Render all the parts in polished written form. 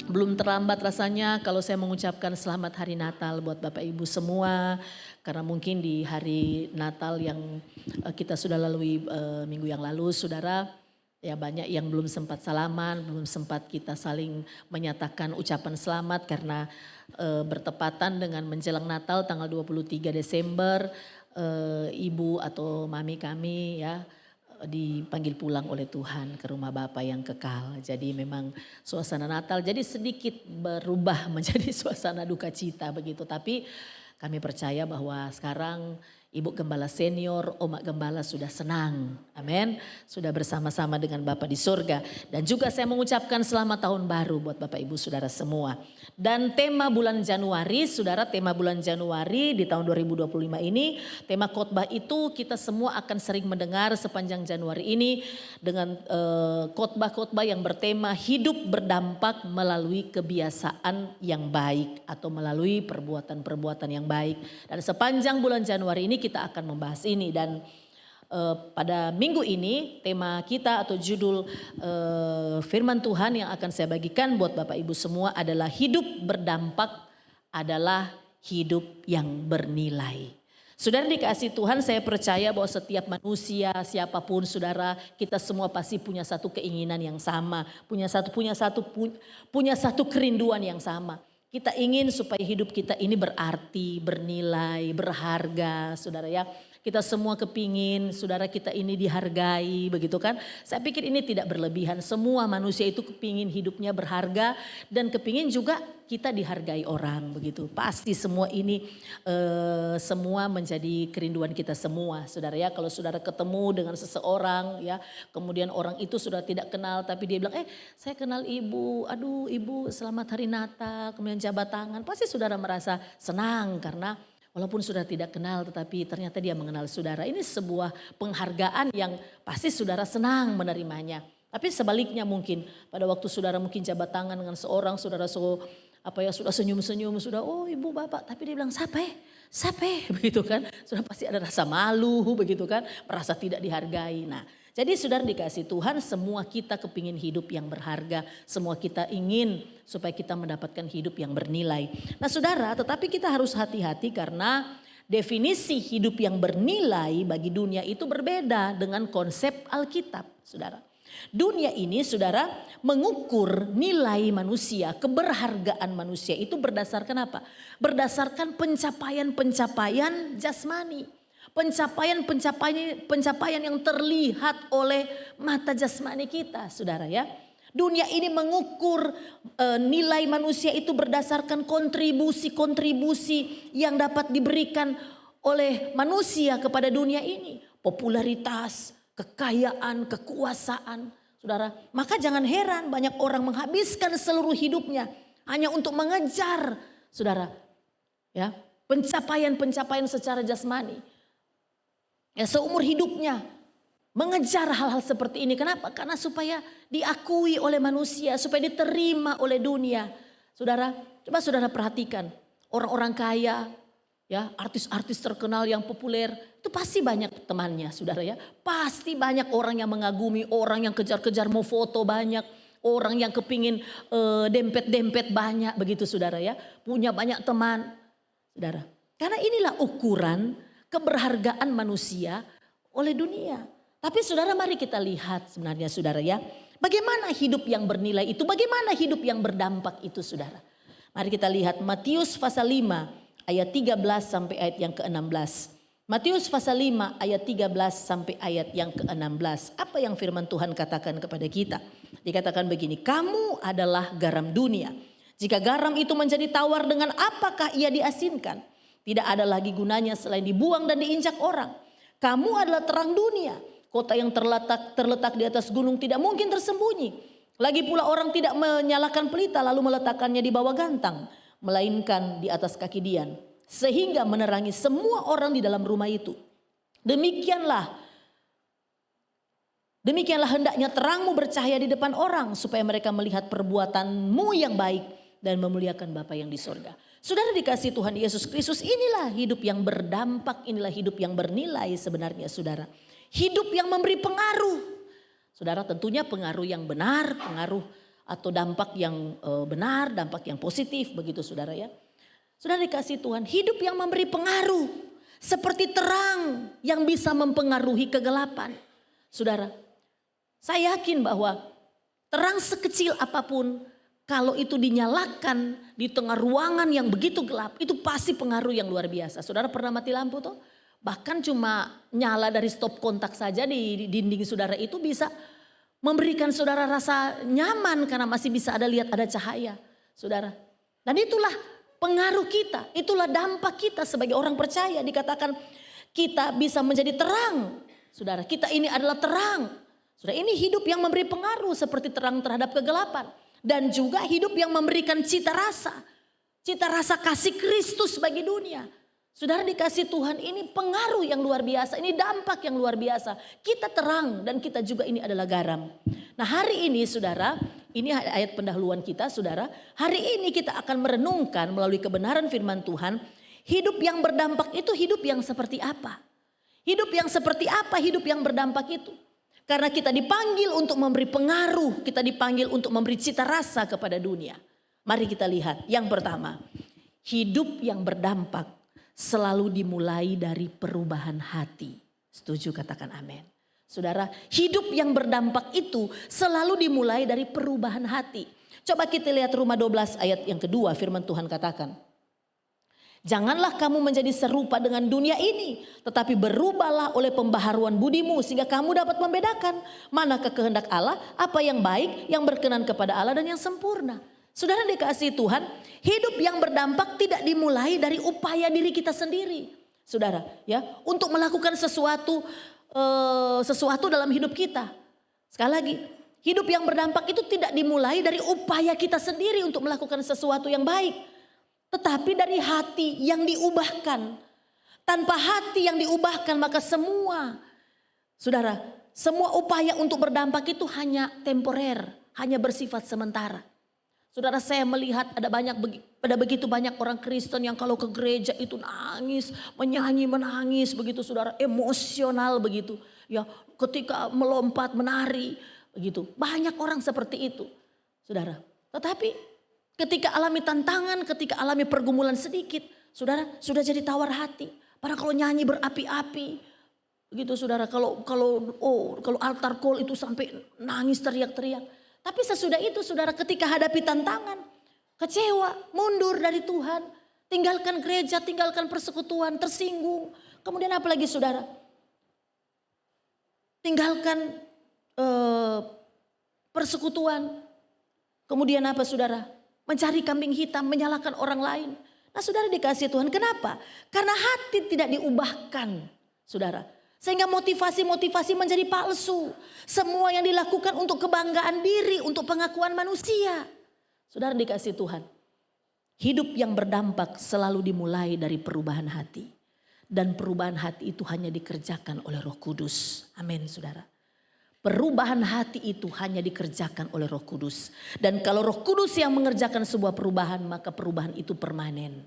Belum terlambat rasanya kalau saya mengucapkan selamat hari Natal buat Bapak Ibu semua. Karena mungkin di hari Natal yang kita sudah lalui minggu yang lalu, saudara, ya banyak yang belum sempat salaman, belum sempat kita saling menyatakan ucapan selamat karena bertepatan dengan menjelang Natal tanggal 23 Desember, ibu atau mami kami ya dipanggil pulang oleh Tuhan ke rumah Bapa yang kekal. Jadi memang suasana Natal jadi sedikit berubah menjadi suasana duka cita begitu. Tapi kami percaya bahwa sekarang Ibu Gembala Senior, Oma Gembala sudah senang. Amin. Sudah bersama-sama dengan Bapa di surga. Dan juga saya mengucapkan selamat tahun baru buat Bapak Ibu Saudara semua. Dan tema bulan Januari, saudara, tema bulan Januari di tahun 2025 ini, tema khotbah itu kita semua akan sering mendengar sepanjang Januari ini dengan khotbah-khotbah yang bertema hidup berdampak melalui kebiasaan yang baik atau melalui perbuatan-perbuatan yang baik. Dan sepanjang bulan Januari ini kita akan membahas ini dan pada minggu ini tema kita atau judul firman Tuhan yang akan saya bagikan buat Bapak Ibu semua adalah hidup berdampak adalah hidup yang bernilai. Saudara dikasih Tuhan, saya percaya bahwa setiap manusia siapapun saudara, kita semua pasti punya satu keinginan yang sama, punya satu kerinduan yang sama. Kita ingin supaya hidup kita ini berarti, bernilai, berharga, saudara ya. Kita semua kepingin saudara kita ini dihargai, begitu kan. Saya pikir ini tidak berlebihan, semua manusia itu kepingin hidupnya berharga dan kepingin juga kita dihargai orang, begitu. Pasti semua ini semua menjadi kerinduan kita semua, saudara ya. Kalau saudara ketemu dengan seseorang ya, kemudian orang itu sudah tidak kenal tapi dia bilang, saya kenal ibu, aduh ibu selamat hari Natal, kemudian jabat tangan. Pasti saudara merasa senang karena walaupun sudah tidak kenal tetapi ternyata dia mengenal saudara. Ini sebuah penghargaan yang pasti saudara senang menerimanya. Tapi sebaliknya mungkin pada waktu saudara mungkin jabat tangan dengan seorang, saudara sudah senyum-senyum, sudah oh ibu bapak, tapi dia bilang siapa begitu kan. Sudah pasti ada rasa malu begitu kan, merasa tidak dihargai. Nah, jadi saudara dikasih Tuhan, semua kita kepingin hidup yang berharga, semua kita ingin supaya kita mendapatkan hidup yang bernilai. Nah saudara, tetapi kita harus hati-hati karena definisi hidup yang bernilai bagi dunia itu berbeda dengan konsep Alkitab, saudara. Dunia ini saudara mengukur nilai manusia, keberhargaan manusia itu berdasarkan apa? Berdasarkan pencapaian-pencapaian jasmani. Pencapaian yang terlihat oleh mata jasmani kita, saudara ya. Dunia ini mengukur nilai manusia itu berdasarkan kontribusi yang dapat diberikan oleh manusia kepada dunia ini. Popularitas, kekayaan, kekuasaan, saudara. Maka jangan heran banyak orang menghabiskan seluruh hidupnya hanya untuk mengejar, saudara, ya, pencapaian secara jasmani. Ya, seumur hidupnya mengejar hal-hal seperti ini. Kenapa? Karena supaya diakui oleh manusia, supaya diterima oleh dunia. Saudara, coba saudara perhatikan orang-orang kaya, ya, artis-artis terkenal yang populer, itu pasti banyak temannya, saudara ya. Pasti banyak orang yang mengagumi, orang yang kejar-kejar mau foto banyak, orang yang kepingin dempet-dempet banyak, begitu saudara ya. Punya banyak teman, saudara. Karena inilah ukuran keberhargaan manusia oleh dunia. Tapi saudara, mari kita lihat sebenarnya saudara ya, bagaimana hidup yang bernilai itu, bagaimana hidup yang berdampak itu saudara. Mari kita lihat Matius pasal 5 ayat 13 sampai ayat yang ke-16. Matius pasal 5 ayat 13 sampai ayat yang ke-16. Apa yang firman Tuhan katakan kepada kita? Dikatakan begini, kamu adalah garam dunia. Jika garam itu menjadi tawar, dengan apakah ia diasinkan? Tidak ada lagi gunanya selain dibuang dan diinjak orang. Kamu adalah terang dunia. Kota yang terletak di atas gunung tidak mungkin tersembunyi. Lagi pula orang tidak menyalakan pelita lalu meletakkannya di bawah gantang, melainkan di atas kaki dian, sehingga menerangi semua orang di dalam rumah itu. Demikianlah hendaknya terangmu bercahaya di depan orang, supaya mereka melihat perbuatanmu yang baik dan memuliakan Bapa yang di sorga. Saudara dikasih Tuhan Yesus Kristus, inilah hidup yang berdampak, inilah hidup yang bernilai sebenarnya saudara. Hidup yang memberi pengaruh. Saudara, tentunya pengaruh yang benar, pengaruh atau dampak yang benar, dampak yang positif begitu saudara ya. Saudara dikasih Tuhan, hidup yang memberi pengaruh seperti terang yang bisa mempengaruhi kegelapan. Saudara, saya yakin bahwa terang sekecil apapun kalau itu dinyalakan di tengah ruangan yang begitu gelap, itu pasti pengaruh yang luar biasa. Saudara pernah mati lampu tuh? Bahkan cuma nyala dari stop kontak saja di dinding saudara itu bisa memberikan saudara rasa nyaman karena masih bisa lihat ada cahaya. Saudara. Dan itulah pengaruh kita, itulah dampak kita sebagai orang percaya. Dikatakan kita bisa menjadi terang. Saudara, kita ini adalah terang. Saudara, ini hidup yang memberi pengaruh seperti terang terhadap kegelapan. Dan juga hidup yang memberikan cita rasa kasih Kristus bagi dunia. Saudara dikasih Tuhan, ini pengaruh yang luar biasa, ini dampak yang luar biasa. Kita terang dan kita juga ini adalah garam. Nah hari ini saudara, ini ayat pendahuluan kita saudara. Hari ini kita akan merenungkan melalui kebenaran firman Tuhan. Hidup yang berdampak itu hidup yang seperti apa? Hidup yang seperti apa hidup yang berdampak itu? Karena kita dipanggil untuk memberi pengaruh, kita dipanggil untuk memberi cita rasa kepada dunia. Mari kita lihat yang pertama, hidup yang berdampak selalu dimulai dari perubahan hati. Setuju katakan amin. Saudara, hidup yang berdampak itu selalu dimulai dari perubahan hati. Coba kita lihat Roma 12 ayat yang kedua, firman Tuhan katakan. Janganlah kamu menjadi serupa dengan dunia ini, tetapi berubahlah oleh pembaharuan budimu sehingga kamu dapat membedakan manakah kehendak Allah, apa yang baik, yang berkenan kepada Allah dan yang sempurna. Saudara dikasihi Tuhan, hidup yang berdampak tidak dimulai dari upaya diri kita sendiri. Saudara, ya, untuk melakukan sesuatu dalam hidup kita. Sekali lagi, hidup yang berdampak itu tidak dimulai dari upaya kita sendiri untuk melakukan sesuatu yang baik. Tetapi dari hati yang diubahkan. Tanpa hati yang diubahkan maka semua upaya untuk berdampak itu hanya temporer, hanya bersifat sementara. Saudara, saya melihat ada begitu banyak orang Kristen yang kalau ke gereja itu nangis, menangis begitu saudara, emosional begitu. Ya, ketika melompat, menari begitu. Banyak orang seperti itu. Saudara, tetapi ketika alami tantangan, ketika alami pergumulan sedikit, saudara sudah jadi tawar hati. Padahal kalau nyanyi berapi-api, begitu saudara. Kalau altar call itu sampai nangis teriak-teriak. Tapi sesudah itu saudara ketika hadapi tantangan, kecewa, mundur dari Tuhan, tinggalkan gereja, tinggalkan persekutuan, tersinggung. Kemudian apa lagi saudara? Tinggalkan persekutuan. Kemudian apa saudara? Mencari kambing hitam, menyalahkan orang lain. Nah saudara dikasih Tuhan, kenapa? Karena hati tidak diubahkan, saudara. Sehingga motivasi-motivasi menjadi palsu. Semua yang dilakukan untuk kebanggaan diri, untuk pengakuan manusia. Saudara dikasih Tuhan, hidup yang berdampak selalu dimulai dari perubahan hati. Dan perubahan hati itu hanya dikerjakan oleh Roh Kudus. Amin saudara. Perubahan hati itu hanya dikerjakan oleh Roh Kudus. Dan kalau Roh Kudus yang mengerjakan sebuah perubahan, maka perubahan itu permanen.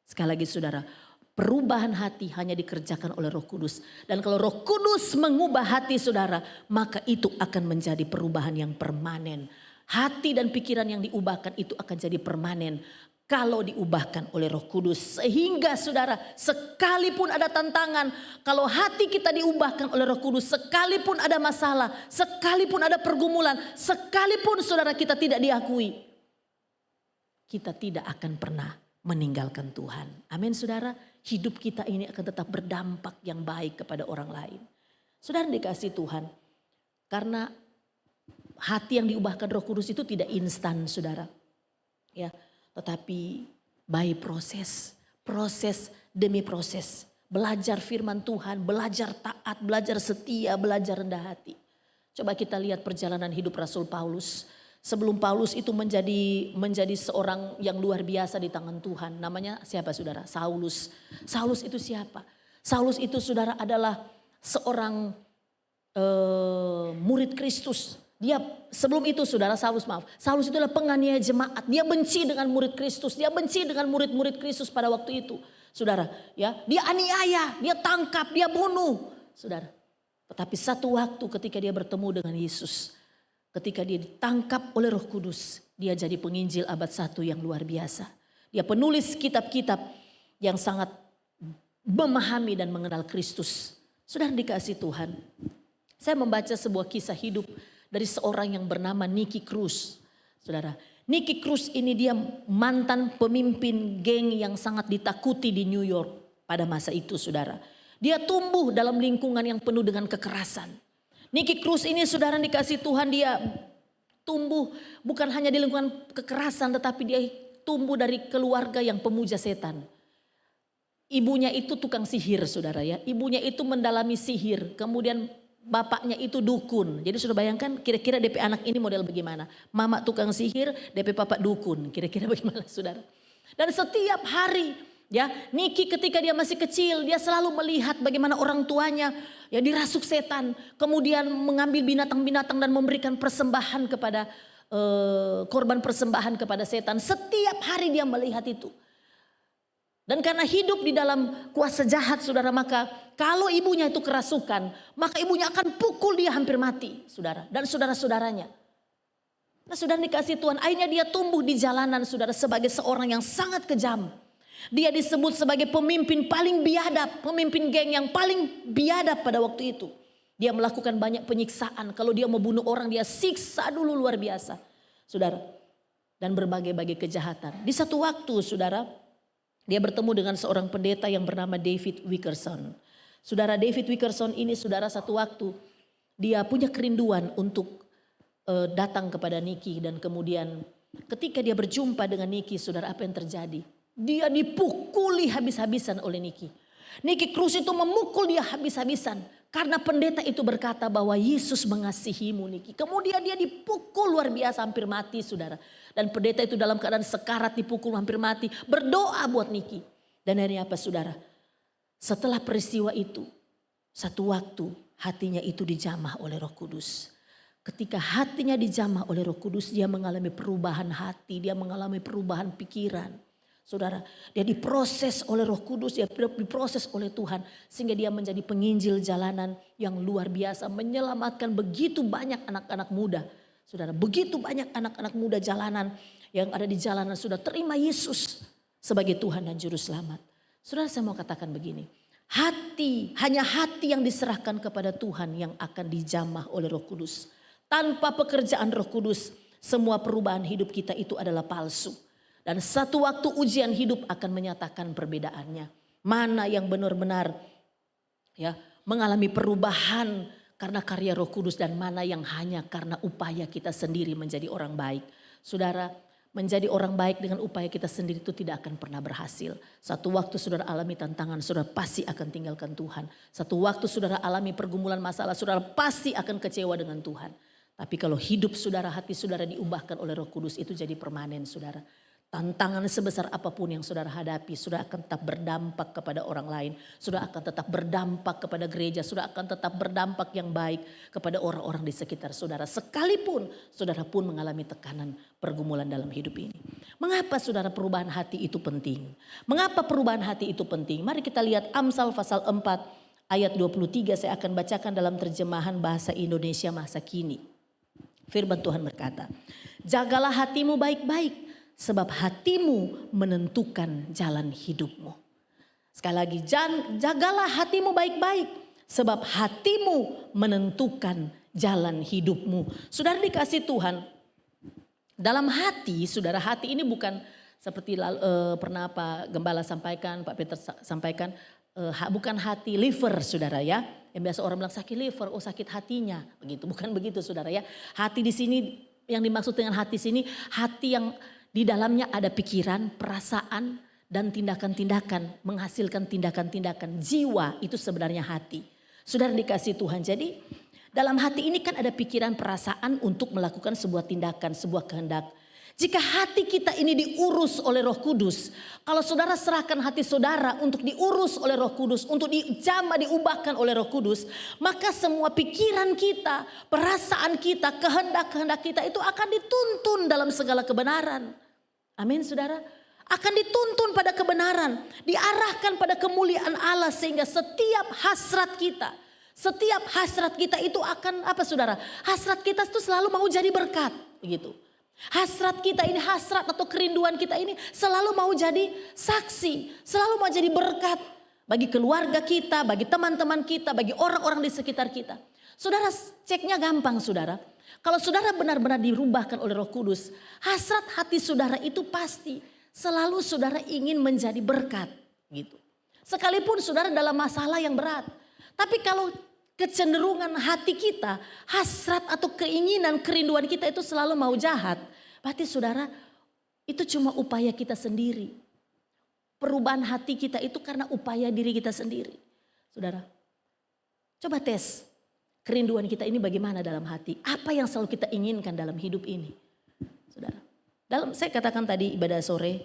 Sekali lagi saudara, perubahan hati hanya dikerjakan oleh Roh Kudus. Dan kalau Roh Kudus mengubah hati saudara, maka itu akan menjadi perubahan yang permanen. Hati dan pikiran yang diubahkan itu akan jadi permanen kalau diubahkan oleh Roh Kudus. Sehingga saudara, sekalipun ada tantangan, kalau hati kita diubahkan oleh Roh Kudus, sekalipun ada masalah, sekalipun ada pergumulan, sekalipun saudara kita tidak diakui, kita tidak akan pernah meninggalkan Tuhan. Amin saudara, hidup kita ini akan tetap berdampak yang baik kepada orang lain. Saudara dikasih Tuhan, karena hati yang diubahkan Roh Kudus itu tidak instan saudara. Ya, tetapi by proses demi proses. Belajar firman Tuhan, belajar taat, belajar setia, belajar rendah hati. Coba kita lihat perjalanan hidup Rasul Paulus. Sebelum Paulus itu menjadi seorang yang luar biasa di tangan Tuhan. Namanya siapa saudara? Saulus. Saulus itu siapa? Saulus itu saudara adalah seorang murid Kristus. Dia sebelum itu saudara Saulus itu adalah penganiaya jemaat. Dia benci dengan murid Kristus. Dia benci dengan murid-murid Kristus pada waktu itu. Saudara, ya, dia aniaya, dia tangkap, dia bunuh. Saudara. Tetapi satu waktu ketika dia bertemu dengan Yesus, ketika dia ditangkap oleh Roh Kudus, dia jadi penginjil abad 1 yang luar biasa. Dia penulis kitab-kitab yang sangat memahami dan mengenal Kristus. Saudara dikasih Tuhan, saya membaca sebuah kisah hidup dari seorang yang bernama Nicky Cruz. Saudara, Nicky Cruz ini dia mantan pemimpin geng yang sangat ditakuti di New York pada masa itu, saudara. Dia tumbuh dalam lingkungan yang penuh dengan kekerasan. Nicky Cruz ini, saudara dikasih Tuhan, dia tumbuh bukan hanya di lingkungan kekerasan, tetapi dia tumbuh dari keluarga yang pemuja setan. Ibunya itu tukang sihir, saudara ya. Ibunya itu mendalami sihir, kemudian bapaknya itu dukun. Jadi sudah bayangkan kira-kira DP anak ini model bagaimana. Mama tukang sihir, DP papa dukun. Kira-kira bagaimana, saudara. Dan setiap hari ya, Nicky ketika dia masih kecil, dia selalu melihat bagaimana orang tuanya ya dirasuk setan. Kemudian mengambil binatang-binatang dan memberikan persembahan kepada korban persembahan kepada setan. Setiap hari dia melihat itu. Dan karena hidup di dalam kuasa jahat, saudara, maka kalau ibunya itu kerasukan, maka ibunya akan pukul dia hampir mati, saudara. Dan saudara-saudaranya. Nah, saudara dikasih Tuhan, akhirnya dia tumbuh di jalanan, saudara, sebagai seorang yang sangat kejam. Dia disebut sebagai pemimpin paling biadab, pemimpin geng yang paling biadab pada waktu itu. Dia melakukan banyak penyiksaan. Kalau dia mau bunuh orang, dia siksa dulu luar biasa, saudara. Dan berbagai-bagai kejahatan. Di satu waktu, saudara, dia bertemu dengan seorang pendeta yang bernama David Wickerson. Saudara, David Wickerson ini, saudara, satu waktu dia punya kerinduan untuk datang kepada Nicky. Dan kemudian ketika dia berjumpa dengan Nicky, saudara, apa yang terjadi? Dia dipukuli habis-habisan oleh Nicky. Nicky Cruz itu memukul dia habis-habisan. Karena pendeta itu berkata bahwa Yesus mengasihimu, Nicky. Kemudian dia dipukul luar biasa hampir mati, saudara. Dan pendeta itu dalam keadaan sekarat dipukul hampir mati. Berdoa buat Nicky. Dan akhirnya apa, saudara? Setelah peristiwa itu, satu waktu hatinya itu dijamah oleh Roh Kudus. Ketika hatinya dijamah oleh Roh Kudus, dia mengalami perubahan hati. Dia mengalami perubahan pikiran. Saudara, dia diproses oleh Roh Kudus, dia diproses oleh Tuhan. Sehingga dia menjadi penginjil jalanan yang luar biasa. Menyelamatkan begitu banyak anak-anak muda. Saudara, begitu banyak anak-anak muda jalanan yang ada di jalanan sudah terima Yesus sebagai Tuhan dan Juru Selamat. Saudara, saya mau katakan begini. Hanya hati yang diserahkan kepada Tuhan yang akan dijamah oleh Roh Kudus. Tanpa pekerjaan Roh Kudus, semua perubahan hidup kita itu adalah palsu. Dan satu waktu ujian hidup akan menyatakan perbedaannya. Mana yang benar-benar ya mengalami perubahan karena karya Roh Kudus dan mana yang hanya karena upaya kita sendiri menjadi orang baik. Saudara, menjadi orang baik dengan upaya kita sendiri itu tidak akan pernah berhasil. Satu waktu saudara alami tantangan, saudara pasti akan tinggalkan Tuhan. Satu waktu saudara alami pergumulan masalah, saudara pasti akan kecewa dengan Tuhan. Tapi kalau hidup saudara, hati saudara diubahkan oleh Roh Kudus, itu jadi permanen, saudara. Tantangan sebesar apapun yang saudara hadapi, saudara akan tetap berdampak kepada orang lain. Saudara akan tetap berdampak kepada gereja. Saudara akan tetap berdampak yang baik kepada orang-orang di sekitar saudara. Sekalipun saudara pun mengalami tekanan pergumulan dalam hidup ini. Mengapa saudara perubahan hati itu penting? Mengapa perubahan hati itu penting? Mari kita lihat Amsal pasal 4 ayat 23. Saya akan bacakan dalam terjemahan bahasa Indonesia masa kini. Firman Tuhan berkata, jagalah hatimu baik-baik. Sebab hatimu menentukan jalan hidupmu. Sekali lagi, jagalah hatimu baik-baik. Sebab hatimu menentukan jalan hidupmu. Saudara dikasih Tuhan, dalam hati, saudara, hati ini bukan seperti pernah Pak Gembala sampaikan, Pak Peter sampaikan, bukan hati liver, saudara ya. Yang biasa orang bilang sakit liver, oh sakit hatinya, begitu. Bukan begitu, saudara ya. Hati di sini, yang dimaksud dengan hati sini, hati yang di dalamnya ada pikiran, perasaan, dan tindakan-tindakan. Menghasilkan tindakan-tindakan. Jiwa itu sebenarnya hati. Saudara dikasih Tuhan. Jadi dalam hati ini kan ada pikiran, perasaan untuk melakukan sebuah tindakan, sebuah kehendak. Jika hati kita ini diurus oleh Roh Kudus. Kalau saudara serahkan hati saudara untuk diurus oleh Roh Kudus. Untuk dijamah, diubahkan oleh Roh Kudus. Maka semua pikiran kita, perasaan kita, kehendak-kehendak kita itu akan dituntun dalam segala kebenaran. Amin, saudara. Akan dituntun pada kebenaran. Diarahkan pada kemuliaan Allah sehingga setiap hasrat kita, Setiap hasrat kita itu akan apa saudara? Hasrat kita itu selalu mau jadi berkat. Begitu. Hasrat kita ini, hasrat atau kerinduan kita ini selalu mau jadi saksi. Selalu mau jadi berkat. Bagi keluarga kita, bagi teman-teman kita, bagi orang-orang di sekitar kita. Saudara, ceknya gampang saudara. Kalau saudara benar-benar dirubahkan oleh Roh Kudus, hasrat hati saudara itu pasti selalu saudara ingin menjadi berkat gitu. Sekalipun saudara dalam masalah yang berat. Tapi kalau kecenderungan hati kita, hasrat atau keinginan, kerinduan kita itu selalu mau jahat. Berarti saudara, itu cuma upaya kita sendiri. Perubahan hati kita itu karena upaya diri kita sendiri. Saudara, coba tes kerinduan kita ini bagaimana dalam hati. Apa yang selalu kita inginkan dalam hidup ini. Saudara, saya katakan tadi ibadah sore,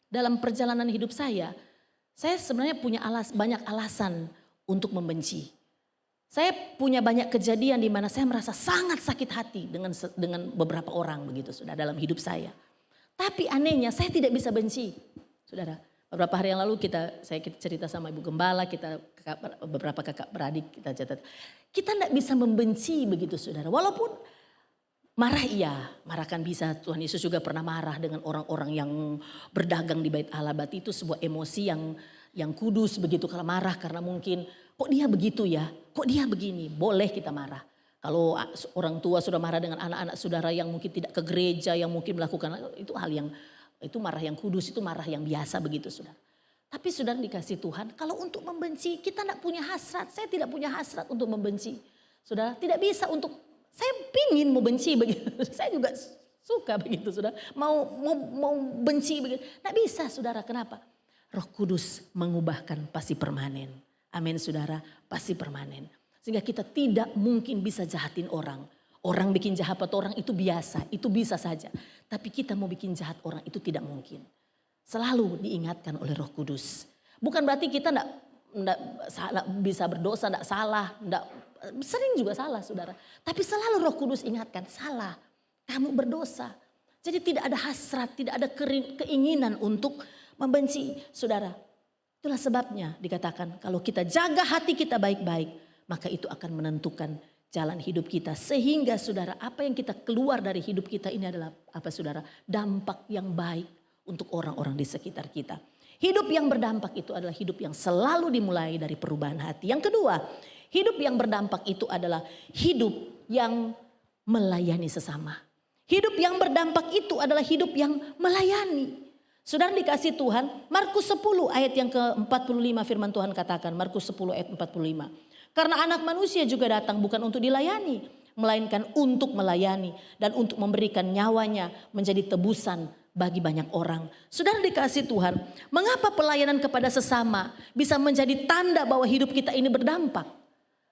dalam perjalanan hidup saya sebenarnya punya banyak alasan untuk membenci. Saya punya banyak kejadian di mana saya merasa sangat sakit hati dengan beberapa orang begitu saudara dalam hidup saya. Tapi anehnya saya tidak bisa benci. Saudara, beberapa hari yang lalu saya cerita sama Ibu Gembala, beberapa kakak beradik kita catat. Kita tidak bisa membenci begitu saudara. Walaupun marah iya, marah kan bisa. Tuhan Yesus juga pernah marah dengan orang-orang yang berdagang di bait Allah. Berarti itu sebuah emosi yang kudus begitu. Kalau marah karena mungkin kok dia begitu ya, kok dia begini. Boleh kita marah. Kalau orang tua sudah marah dengan anak-anak saudara yang mungkin tidak ke gereja, yang mungkin melakukan itu itu marah yang kudus, itu marah yang biasa begitu saudara. Tapi saudara dikasih Tuhan, kalau untuk membenci kita tidak punya hasrat. Saya tidak punya hasrat untuk membenci. Saudara tidak bisa saya pingin mau benci begitu. Saya juga suka begitu saudara. Mau benci begitu. Tidak bisa saudara, kenapa? Roh Kudus mengubahkan pasti permanen. Amin saudara, pasti permanen. Sehingga kita tidak mungkin bisa jahatin orang. Orang bikin jahat orang itu biasa, itu bisa saja. Tapi kita mau bikin jahat orang itu tidak mungkin. Selalu diingatkan oleh Roh Kudus. Bukan berarti kita tidak bisa berdosa, tidak salah, sering juga salah saudara. Tapi selalu Roh Kudus ingatkan, salah, kamu berdosa. Jadi tidak ada hasrat, tidak ada keinginan untuk membenci saudara. Itulah sebabnya dikatakan kalau kita jaga hati kita baik-baik, maka itu akan menentukan jalan hidup kita. Sehingga saudara, apa yang kita keluar dari hidup kita ini adalah apa saudara? Dampak yang baik untuk orang-orang di sekitar kita. Hidup yang berdampak itu adalah hidup yang selalu dimulai dari perubahan hati. Yang kedua, hidup yang berdampak itu adalah hidup yang melayani sesama. Hidup yang berdampak itu adalah hidup yang melayani. Saudara dikasih Tuhan, Markus 10 ayat yang ke-45 firman Tuhan katakan, Markus 10 ayat 45. Karena anak manusia juga datang bukan untuk dilayani, melainkan untuk melayani dan untuk memberikan nyawanya menjadi tebusan bagi banyak orang. Saudara dikasih Tuhan, mengapa pelayanan kepada sesama bisa menjadi tanda bahwa hidup kita ini berdampak?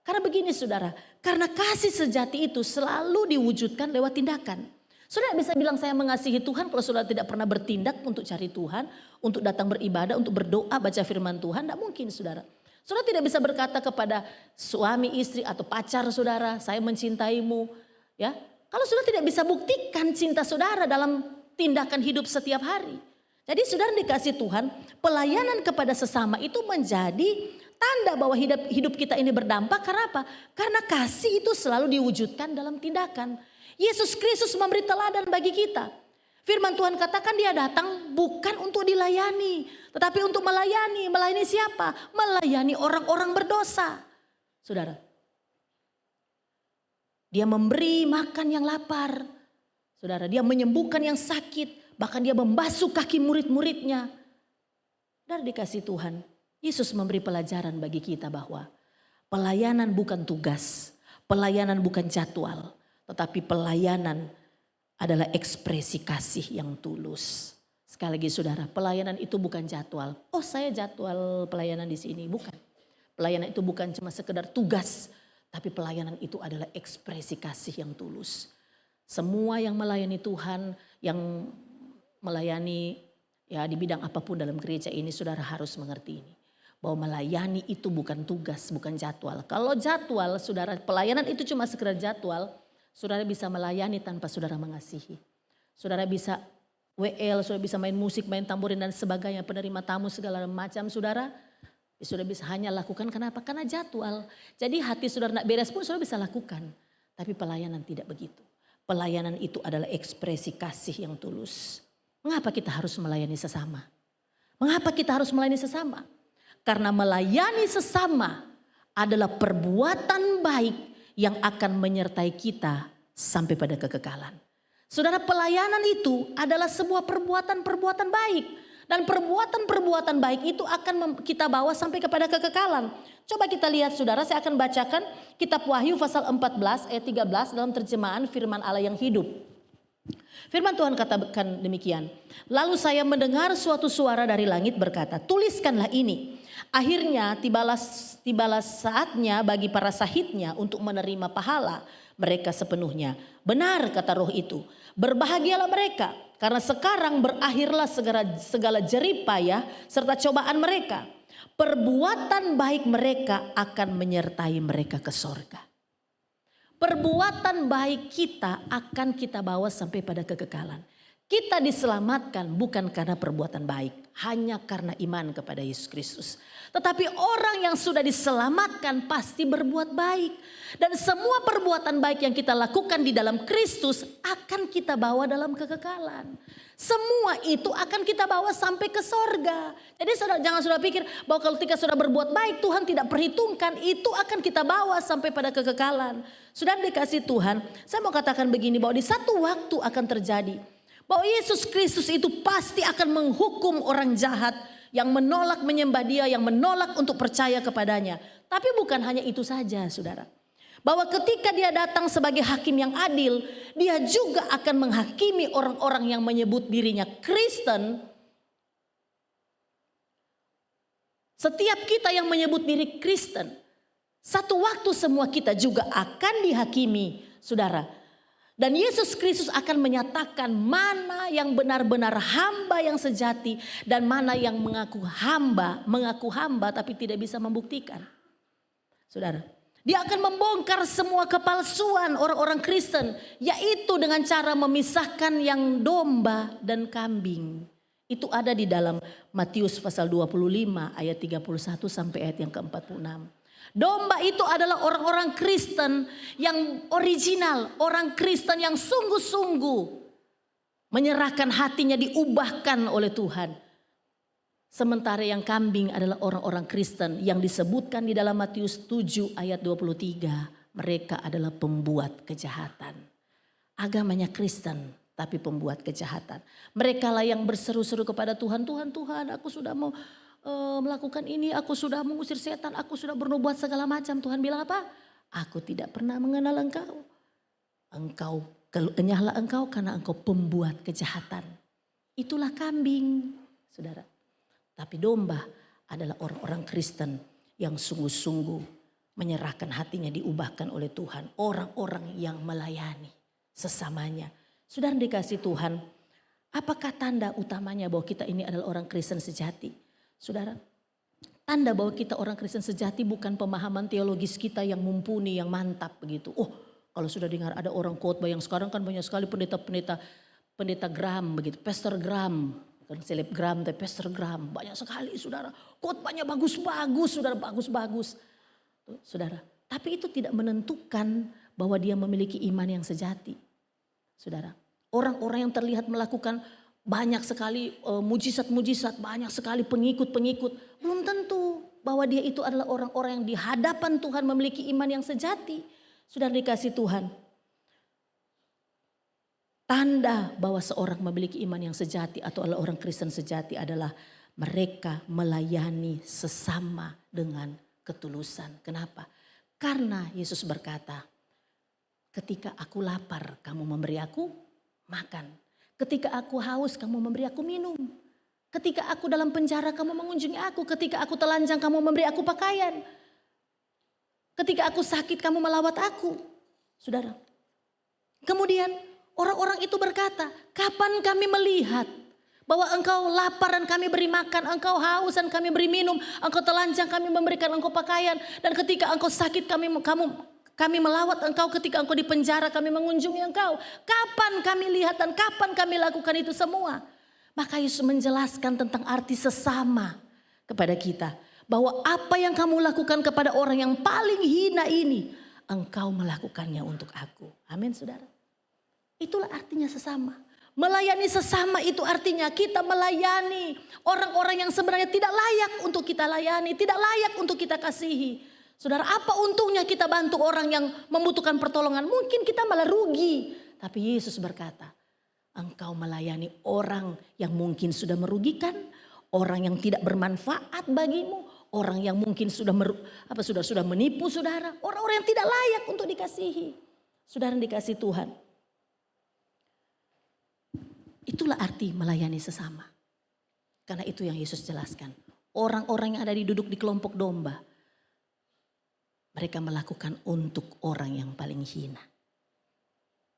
Karena begini saudara, karena kasih sejati itu selalu diwujudkan lewat tindakan. Saudara bisa bilang saya mengasihi Tuhan kalau saudara tidak pernah bertindak untuk cari Tuhan, untuk datang beribadah, untuk berdoa, baca firman Tuhan, tidak mungkin saudara. Saudara tidak bisa berkata kepada suami, istri atau pacar saudara, saya mencintaimu. Ya, kalau saudara tidak bisa buktikan cinta saudara dalam tindakan hidup setiap hari. Jadi saudara dikasih Tuhan, pelayanan kepada sesama itu menjadi tanda bahwa hidup kita ini berdampak. Karena apa? Karena kasih itu selalu diwujudkan dalam tindakan. Yesus Kristus memberi teladan bagi kita. Firman Tuhan katakan dia datang bukan untuk dilayani, tetapi untuk melayani. Melayani siapa? Melayani orang-orang berdosa. Saudara, dia memberi makan yang lapar. Saudara, dia menyembuhkan yang sakit. Bahkan dia membasuh kaki murid-muridnya. Dan dikasih Tuhan, Yesus memberi pelajaran bagi kita bahwa pelayanan bukan tugas, pelayanan bukan jadwal, tetapi pelayanan adalah ekspresi kasih yang tulus. Sekali lagi saudara, pelayanan itu bukan jadwal. Oh saya jadwal pelayanan di sini, bukan. Pelayanan itu bukan cuma sekedar tugas, tapi pelayanan itu adalah ekspresi kasih yang tulus. Semua yang melayani Tuhan, yang melayani ya di bidang apapun dalam gereja ini, saudara harus mengerti ini. Bahwa melayani itu bukan tugas, bukan jadwal. Kalau jadwal, saudara, pelayanan itu cuma sekedar jadwal, saudara bisa melayani tanpa saudara mengasihi. Saudara bisa WL, saudara bisa main musik, main tamborin dan sebagainya, penerima tamu segala macam saudara. Saudara bisa hanya lakukan kenapa? Karena jadwal. Jadi hati saudara tidak beres pun saudara bisa lakukan. Tapi pelayanan tidak begitu. Pelayanan itu adalah ekspresi kasih yang tulus. Mengapa kita harus melayani sesama? Mengapa kita harus melayani sesama? Karena melayani sesama adalah perbuatan baik yang akan menyertai kita sampai pada kekekalan. Saudara, pelayanan itu adalah sebuah perbuatan-perbuatan baik. Dan perbuatan-perbuatan baik itu akan kita bawa sampai kepada kekekalan. Coba kita lihat saudara, saya akan bacakan kitab Wahyu pasal 14 ayat 13 dalam terjemahan firman Allah yang hidup. Firman Tuhan katakan demikian. Lalu saya mendengar suatu suara dari langit berkata, tuliskanlah ini. Akhirnya tibalah saatnya bagi para sahidnya untuk menerima pahala mereka sepenuhnya. Benar kata roh itu. Berbahagialah mereka karena sekarang berakhirlah segala jerih payah serta cobaan mereka. Perbuatan baik mereka akan menyertai mereka ke sorga. Perbuatan baik kita akan kita bawa sampai pada kekekalan. Kita diselamatkan bukan karena perbuatan baik, hanya karena iman kepada Yesus Kristus. Tetapi orang yang sudah diselamatkan pasti berbuat baik. Dan semua perbuatan baik yang kita lakukan di dalam Kristus akan kita bawa dalam kekekalan. Semua itu akan kita bawa sampai ke sorga. Jadi jangan sudah pikir bahwa kalau ketika sudah berbuat baik Tuhan tidak perhitungkan, itu akan kita bawa sampai pada kekekalan. Sudah dikasih Tuhan, saya mau katakan begini bahwa di satu waktu akan terjadi. Bahwa Yesus Kristus itu pasti akan menghukum orang jahat yang menolak menyembah Dia, yang menolak untuk percaya kepadanya. Tapi bukan hanya itu saja saudara. Bahwa ketika Dia datang sebagai hakim yang adil, Dia juga akan menghakimi orang-orang yang menyebut dirinya Kristen. Setiap kita yang menyebut diri Kristen, satu waktu semua kita juga akan dihakimi saudara. Dan Yesus Kristus akan menyatakan mana yang benar-benar hamba yang sejati dan mana yang mengaku hamba tapi tidak bisa membuktikan. Saudara, Dia akan membongkar semua kepalsuan orang-orang Kristen, yaitu dengan cara memisahkan yang domba dan kambing. Itu ada di dalam Matius pasal 25 ayat 31 sampai ayat yang ke-46. Domba itu adalah orang-orang Kristen yang original, orang Kristen yang sungguh-sungguh menyerahkan hatinya, diubahkan oleh Tuhan. Sementara yang kambing adalah orang-orang Kristen yang disebutkan di dalam Matius 7 ayat 23. Mereka adalah pembuat kejahatan. Agamanya Kristen tapi pembuat kejahatan. Mereka lah yang berseru-seru kepada Tuhan, Tuhan aku sudah mau melakukan ini, aku sudah mengusir setan, aku sudah bernubuat segala macam. Tuhan bilang apa? Aku tidak pernah mengenal engkau. Enyahlah engkau karena engkau pembuat kejahatan. Itulah kambing, saudara. Tapi domba adalah orang-orang Kristen yang sungguh-sungguh menyerahkan hatinya, diubahkan oleh Tuhan. Orang-orang yang melayani sesamanya. Saudara dikasih Tuhan, apakah tanda utamanya bahwa kita ini adalah orang Kristen sejati? Saudara, tanda bahwa kita orang Kristen sejati bukan pemahaman teologis kita yang mumpuni, yang mantap begitu. Oh, kalau sudah dengar ada orang khotbah yang sekarang kan banyak sekali pendeta Graham begitu, Pastor Graham, bukan selebgram tapi Pastor Graham, banyak sekali saudara. Khotbahnya bagus-bagus, saudara, bagus-bagus. Saudara, tapi itu tidak menentukan bahwa dia memiliki iman yang sejati. Saudara, orang-orang yang terlihat melakukan banyak sekali mujizat-mujizat, banyak sekali pengikut-pengikut. Belum tentu bahwa dia itu adalah orang-orang yang di hadapan Tuhan memiliki iman yang sejati. Sudah dikasih Tuhan. Tanda bahwa seorang memiliki iman yang sejati atau adalah orang Kristen sejati adalah mereka melayani sesama dengan ketulusan. Kenapa? Karena Yesus berkata, ketika aku lapar kamu memberi aku makan. Ketika aku haus kamu memberi aku minum. Ketika aku dalam penjara kamu mengunjungi aku. Ketika aku telanjang kamu memberi aku pakaian. Ketika aku sakit kamu melawat aku. Saudara. Kemudian orang-orang itu berkata, kapan kami melihat bahwa engkau lapar dan kami beri makan, engkau haus dan kami beri minum, engkau telanjang kami memberikan engkau pakaian, dan ketika engkau sakit kami melawat engkau, ketika engkau di penjara kami mengunjungi engkau. Kapan kami lihat dan kapan kami lakukan itu semua? Maka Yesus menjelaskan tentang arti sesama kepada kita. bahwa apa yang kamu lakukan kepada orang yang paling hina ini, engkau melakukannya untuk aku. Amin saudara. Itulah artinya sesama. Melayani sesama itu artinya kita melayani orang-orang yang sebenarnya tidak layak untuk kita layani, tidak layak untuk kita kasihi. Saudara, apa untungnya kita bantu orang yang membutuhkan pertolongan? Mungkin kita malah rugi. Tapi Yesus berkata, engkau melayani orang yang mungkin sudah merugikan, orang yang tidak bermanfaat bagimu, orang yang mungkin sudah menipu saudara, orang-orang yang tidak layak untuk dikasihi. Saudara yang dikasihi Tuhan. Itulah arti melayani sesama. Karena itu yang Yesus jelaskan. Orang-orang yang ada duduk di kelompok domba, mereka melakukan untuk orang yang paling hina.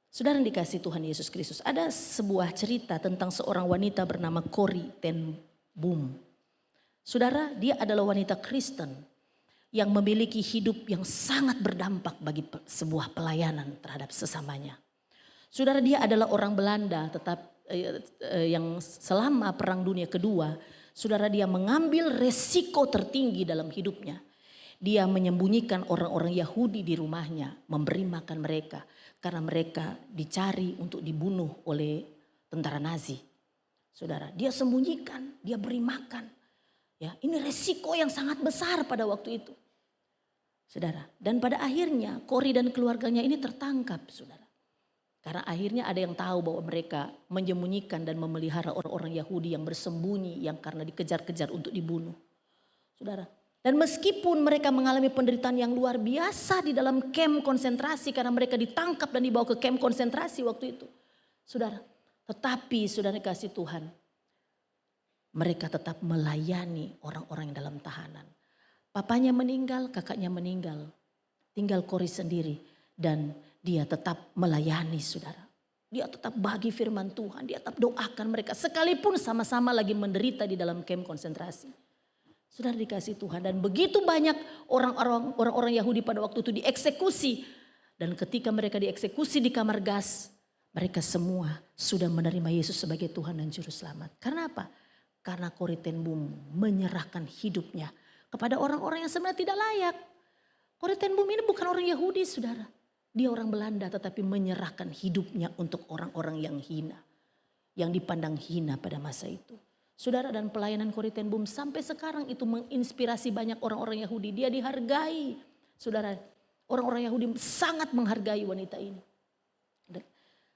Saudara yang dikasihi Tuhan Yesus Kristus, ada sebuah cerita tentang seorang wanita bernama Corrie ten Boom. Saudara, dia adalah wanita Kristen yang memiliki hidup yang sangat berdampak bagi sebuah pelayanan terhadap sesamanya. Saudara, dia adalah orang Belanda yang selama Perang Dunia Kedua, saudara, dia mengambil resiko tertinggi dalam hidupnya. Dia menyembunyikan orang-orang Yahudi di rumahnya, memberi makan mereka karena mereka dicari untuk dibunuh oleh tentara Nazi. Saudara, dia sembunyikan, dia beri makan. Ya, ini resiko yang sangat besar pada waktu itu. Saudara, dan pada akhirnya Corrie dan keluarganya ini tertangkap, saudara. Karena akhirnya ada yang tahu bahwa mereka menyembunyikan dan memelihara orang-orang Yahudi yang bersembunyi, yang karena dikejar-kejar untuk dibunuh. Saudara, dan meskipun mereka mengalami penderitaan yang luar biasa di dalam kamp konsentrasi karena mereka ditangkap dan dibawa ke kamp konsentrasi waktu itu. Saudara, tetapi saudara kasih Tuhan, mereka tetap melayani orang-orang yang dalam tahanan. Papanya meninggal, kakaknya meninggal, tinggal Corrie sendiri dan dia tetap melayani saudara. Dia tetap bagi firman Tuhan, dia tetap doakan mereka sekalipun sama-sama lagi menderita di dalam kamp konsentrasi. Saudara dikasih Tuhan, dan begitu banyak orang-orang Yahudi pada waktu itu dieksekusi. Dan ketika mereka dieksekusi di kamar gas, mereka semua sudah menerima Yesus sebagai Tuhan dan Juru Selamat. Karena apa? Karena Corrie ten Boom menyerahkan hidupnya kepada orang-orang yang sebenarnya tidak layak. Corrie ten Boom ini bukan orang Yahudi saudara. Dia orang Belanda tetapi menyerahkan hidupnya untuk orang-orang yang hina. Yang dipandang hina pada masa itu. Saudara, dan pelayanan Corrie ten Boom sampai sekarang itu menginspirasi banyak orang-orang Yahudi. Dia dihargai. Saudara, orang-orang Yahudi sangat menghargai wanita ini.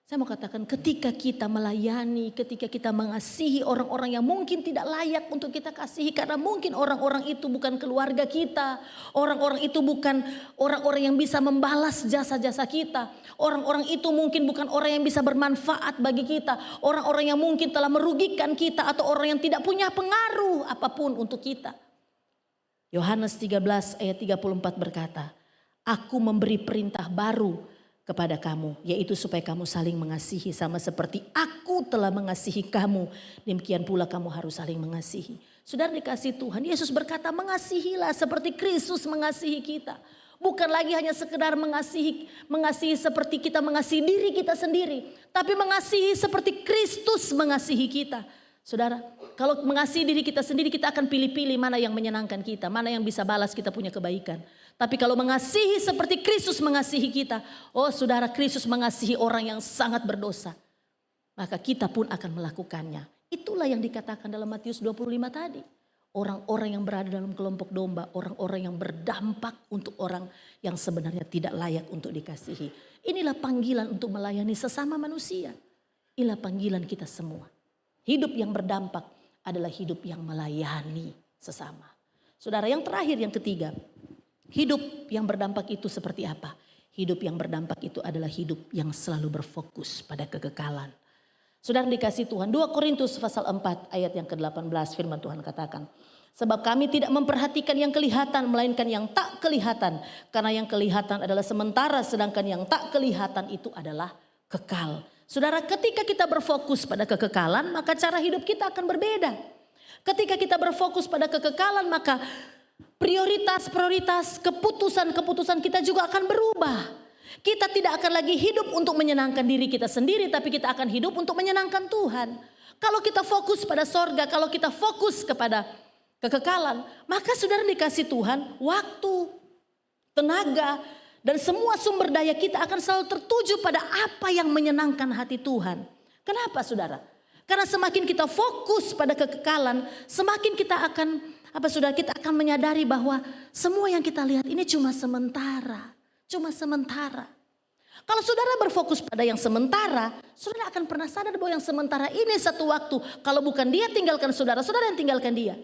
Saya mau katakan ketika kita melayani, ketika kita mengasihi orang-orang yang mungkin tidak layak untuk kita kasihi. Karena mungkin orang-orang itu bukan keluarga kita. Orang-orang itu bukan orang-orang yang bisa membalas jasa-jasa kita. Orang-orang itu mungkin bukan orang yang bisa bermanfaat bagi kita. Orang-orang yang mungkin telah merugikan kita atau orang yang tidak punya pengaruh apapun untuk kita. Yohanes 13 ayat 34 berkata, aku memberi perintah baru kepada kamu, yaitu supaya kamu saling mengasihi sama seperti aku telah mengasihi kamu, demikian pula kamu harus saling mengasihi. Saudara dikasih Tuhan, Yesus berkata mengasihilah seperti Kristus mengasihi kita. Bukan lagi hanya sekedar mengasihi seperti kita mengasihi diri kita sendiri, tapi mengasihi seperti Kristus mengasihi kita. Saudara, kalau mengasihi diri kita sendiri kita akan pilih-pilih mana yang menyenangkan kita, mana yang bisa balas kita punya kebaikan. Tapi kalau mengasihi seperti Kristus mengasihi kita, oh saudara, Kristus mengasihi orang yang sangat berdosa, maka kita pun akan melakukannya. Itulah yang dikatakan dalam Matius 25 tadi. Orang-orang yang berada dalam kelompok domba, orang-orang yang berdampak untuk orang yang sebenarnya tidak layak untuk dikasihi. Inilah panggilan untuk melayani sesama manusia. Inilah panggilan kita semua. Hidup yang berdampak adalah hidup yang melayani sesama. Saudara, yang terakhir, yang ketiga. Hidup yang berdampak itu seperti apa? Hidup yang berdampak itu adalah hidup yang selalu berfokus pada kekekalan. Saudara dikasih Tuhan, 2 Korintus pasal 4 ayat yang ke-18 firman Tuhan katakan. Sebab kami tidak memperhatikan yang kelihatan melainkan yang tak kelihatan. Karena yang kelihatan adalah sementara sedangkan yang tak kelihatan itu adalah kekal. Saudara, ketika kita berfokus pada kekekalan maka cara hidup kita akan berbeda. Ketika kita berfokus pada kekekalan maka prioritas, keputusan kita juga akan berubah. Kita tidak akan lagi hidup untuk menyenangkan diri kita sendiri, tapi kita akan hidup untuk menyenangkan Tuhan. Kalau kita fokus pada sorga, kalau kita fokus kepada kekekalan. Maka saudara dikasih Tuhan waktu, tenaga, dan semua sumber daya kita akan selalu tertuju pada apa yang menyenangkan hati Tuhan. Kenapa saudara? Karena semakin kita fokus pada kekekalan, semakin kita akan kita akan menyadari bahwa semua yang kita lihat ini cuma sementara, cuma sementara. Kalau saudara berfokus pada yang sementara, saudara akan pernah sadar bahwa yang sementara ini satu waktu, kalau bukan dia tinggalkan saudara, saudara yang tinggalkan dia.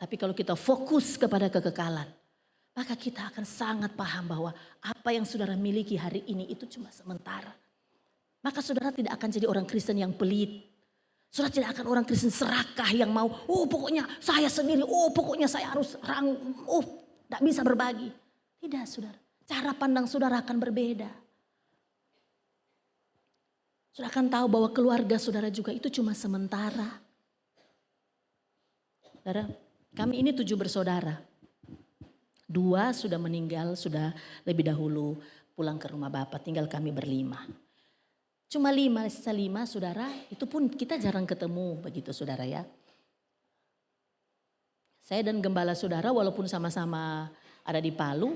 Tapi kalau kita fokus kepada kekekalan, maka kita akan sangat paham bahwa apa yang saudara miliki hari ini itu cuma sementara. Maka saudara tidak akan jadi orang Kristen yang pelit. Saudara tidak akan orang Kristen serakah yang mau, pokoknya saya sendiri, pokoknya saya harus tidak bisa berbagi. Tidak saudara, cara pandang saudara akan berbeda. Saudara akan tahu bahwa keluarga saudara juga itu cuma sementara. Saudara, kami ini 7 bersaudara. 2 sudah meninggal, sudah lebih dahulu pulang ke rumah Bapak, tinggal kami berlima. Cuma 5, sisa 5 saudara, itu pun kita jarang ketemu begitu saudara ya. Saya dan gembala saudara walaupun sama-sama ada di Palu,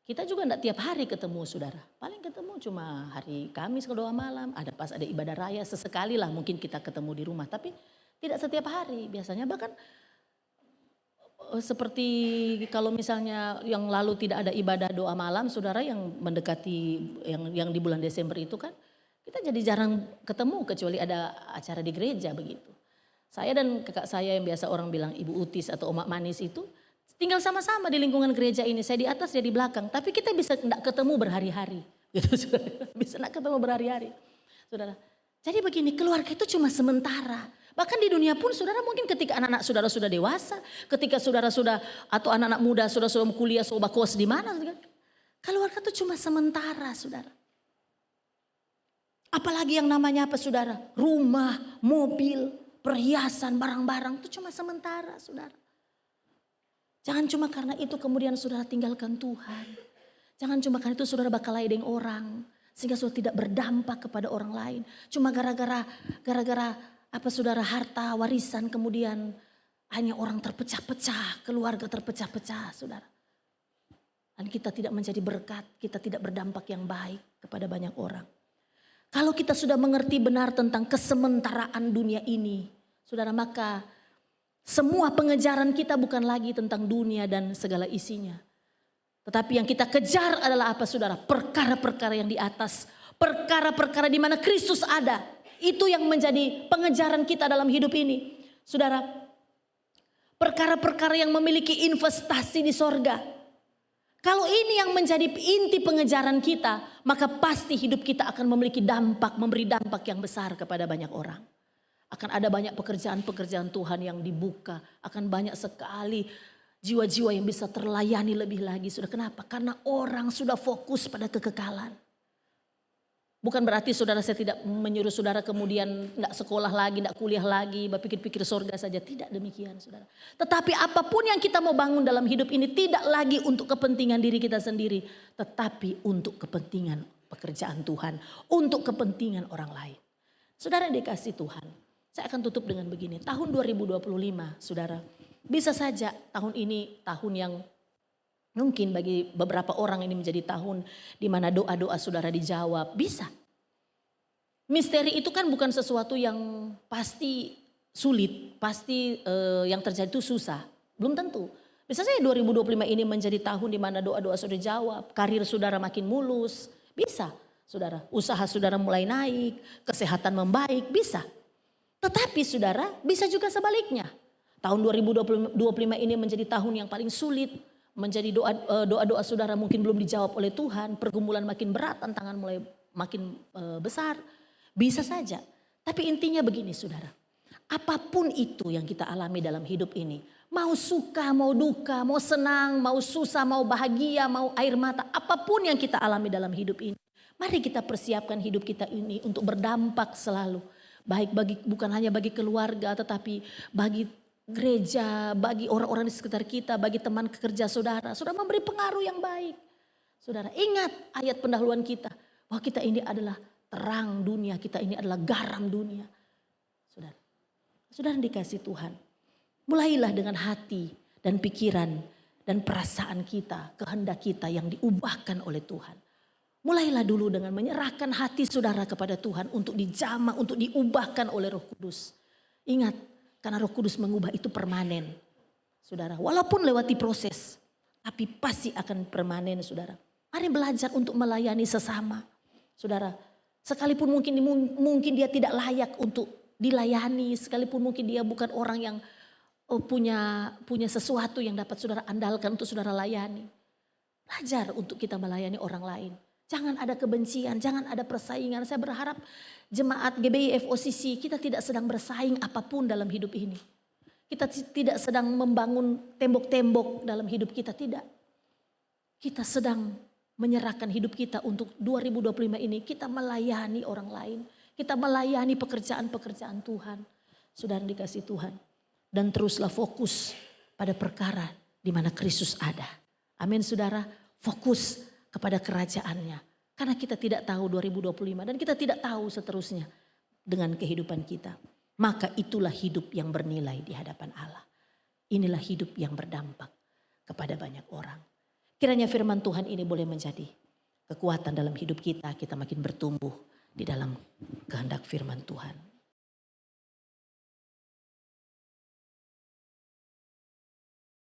kita juga enggak tiap hari ketemu saudara. Paling ketemu cuma hari Kamis ke doa malam, pas ada ibadah raya, sesekali lah mungkin kita ketemu di rumah. Tapi tidak setiap hari, biasanya bahkan seperti kalau misalnya yang lalu tidak ada ibadah doa malam, saudara yang mendekati yang di bulan Desember itu kan kita jadi jarang ketemu kecuali ada acara di gereja begitu. Saya dan kakak saya yang biasa orang bilang Ibu Utis atau Omak Manis itu tinggal sama-sama di lingkungan gereja ini. Saya di atas, dia di belakang, tapi kita bisa enggak ketemu berhari-hari. Gitu, saudara. Bisa enggak ketemu berhari-hari. Saudara. Jadi begini, keluarga itu cuma sementara. Bahkan di dunia pun saudara mungkin ketika anak-anak saudara sudah dewasa, ketika saudara sudah atau anak-anak muda sudah kuliah, sudah kos di mana, keluarga itu cuma sementara saudara. Apalagi yang namanya apa saudara? Rumah, mobil, perhiasan, barang-barang itu cuma sementara saudara. Jangan cuma karena itu kemudian saudara tinggalkan Tuhan. Jangan cuma karena itu saudara bakal ladeng orang. Sehingga saudara tidak berdampak kepada orang lain. Cuma gara-gara saudara harta warisan kemudian hanya orang terpecah-pecah, keluarga terpecah-pecah saudara. Dan kita tidak menjadi berkat, kita tidak berdampak yang baik kepada banyak orang. Kalau kita sudah mengerti benar tentang kesementaraan dunia ini, saudara, maka semua pengejaran kita bukan lagi tentang dunia dan segala isinya. Tetapi yang kita kejar adalah apa saudara? Perkara-perkara yang di atas, perkara-perkara di mana Kristus ada. Itu yang menjadi pengejaran kita dalam hidup ini. Saudara, perkara-perkara yang memiliki investasi di sorga. Kalau ini yang menjadi inti pengejaran kita, maka pasti hidup kita akan memiliki dampak, memberi dampak yang besar kepada banyak orang. Akan ada banyak pekerjaan-pekerjaan Tuhan yang dibuka. Akan banyak sekali jiwa-jiwa yang bisa terlayani lebih lagi. Sudah kenapa? Karena orang sudah fokus pada kekekalan. Bukan berarti saudara saya tidak menyuruh saudara kemudian tidak sekolah lagi, tidak kuliah lagi, berpikir-pikir surga saja. Tidak demikian saudara. Tetapi apapun yang kita mau bangun dalam hidup ini tidak lagi untuk kepentingan diri kita sendiri. Tetapi untuk kepentingan pekerjaan Tuhan. Untuk kepentingan orang lain. Saudara yang dikasih Tuhan. Saya akan tutup dengan begini. Tahun 2025 saudara. Bisa saja tahun ini tahun yang mungkin bagi beberapa orang ini menjadi tahun di mana doa-doa saudara dijawab. Bisa. Misteri itu kan bukan sesuatu yang pasti sulit. Pasti yang terjadi itu susah. Belum tentu. Bisa saja 2025 ini menjadi tahun di mana doa-doa saudara dijawab. Karir saudara makin mulus. Bisa saudara. Usaha saudara mulai naik. Kesehatan membaik. Bisa. Tetapi saudara bisa juga sebaliknya. Tahun 2025 ini menjadi tahun yang paling sulit. Menjadi doa-doa saudara mungkin belum dijawab oleh Tuhan. Pergumulan makin berat, tantangan mulai makin besar. Bisa saja. Tapi intinya begini saudara. Apapun itu yang kita alami dalam hidup ini. Mau suka, mau duka, mau senang, mau susah, mau bahagia, mau air mata. Apapun yang kita alami dalam hidup ini. Mari kita persiapkan hidup kita ini untuk berdampak selalu. Baik bukan hanya bagi keluarga tetapi bagi gereja, bagi orang-orang di sekitar kita, bagi teman kerja saudara. Saudara memberi pengaruh yang baik. Saudara ingat ayat pendahuluan kita. Bahwa kita ini adalah terang dunia, kita ini adalah garam dunia. Saudara dikasih Tuhan. Mulailah dengan hati dan pikiran dan perasaan kita, kehendak kita yang diubahkan oleh Tuhan. Mulailah dulu dengan menyerahkan hati saudara kepada Tuhan untuk dijamah, untuk diubahkan oleh Roh Kudus. Ingat, karena Roh Kudus mengubah itu permanen. Saudara, walaupun lewati proses, tapi pasti akan permanen, saudara. Mari belajar untuk melayani sesama. Saudara, sekalipun mungkin dia tidak layak untuk dilayani, sekalipun mungkin dia bukan orang yang punya sesuatu yang dapat saudara andalkan untuk saudara layani. Belajar untuk kita melayani orang lain. Jangan ada kebencian, jangan ada persaingan. Saya berharap jemaat GBI FOCC kita tidak sedang bersaing apapun dalam hidup ini. Kita tidak sedang membangun tembok-tembok dalam hidup kita, tidak. Kita sedang menyerahkan hidup kita untuk 2025 ini. Kita melayani orang lain. Kita melayani pekerjaan-pekerjaan Tuhan. Saudara dikasih Tuhan. Dan teruslah fokus pada perkara di mana Kristus ada. Amin saudara, fokus kepada kerajaannya. Karena kita tidak tahu 2025 dan kita tidak tahu seterusnya dengan kehidupan kita. Maka itulah hidup yang bernilai di hadapan Allah. Inilah hidup yang berdampak kepada banyak orang. Kiranya firman Tuhan ini boleh menjadi kekuatan dalam hidup kita. Kita makin bertumbuh di dalam kehendak firman Tuhan.